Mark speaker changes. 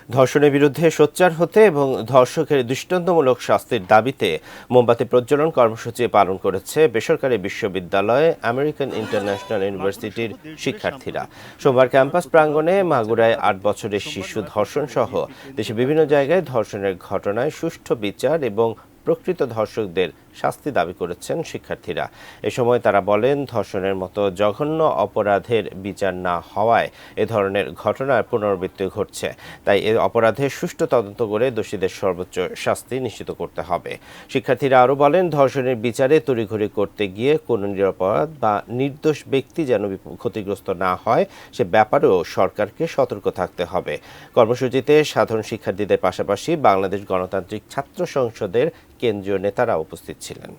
Speaker 1: ধর্ষণের বিরুদ্ধে সোচ্চার হতে এবং ধর্ষকের দৃষ্টান্তমূলক শাস্তির দাবিতে মোমবাতি প্রজ্বলন কর্মসূচি পালন করেছে বেসরকারি বিশ্ববিদ্যালয় আমেরিকান ইন্টারন্যাশনাল ইউনিভার্সিটির শিক্ষার্থীরা। সোমবার ক্যাম্পাস প্রাঙ্গণে মাগুরায় ৮ বছরের শিশু ধর্ষণ সহ দেশের বিভিন্ন জায়গায় ধর্ষণের ঘটনায় সুষ্ঠু বিচার এবং প্রকৃত ধর্ষকদের শাস্তি দাবি করেছেন শিক্ষার্থীরা। এ সময় তারা বলেন, ধর্ষণের মতো জঘন্য অপরাধের বিচার না হওয়ায় এ ধরনের ঘটনার পুনরাবৃত্তি ঘটছে। তাই এ অপরাধের সুষ্ঠু তদন্ত করে দোষীদের সর্বোচ্চ শাস্তি নিশ্চিত করতে হবে। শিক্ষার্থীরা আরও বলেন, ধর্ষণের বিচারে তড়িঘড়ি করতে গিয়ে কোনো নিরপরাধ বা নির্দোষ ব্যক্তি যেন ক্ষতিগ্রস্ত না হয় সে ব্যাপারেও সরকারকে সতর্ক থাকতে হবে। কর্মসূচিতে সাধারণ শিক্ষার্থীদের পাশাপাশি বাংলাদেশ গণতান্ত্রিক ছাত্র সংসদের কেন্দ্রীয় নেতারা উপস্থিত ছিলেন।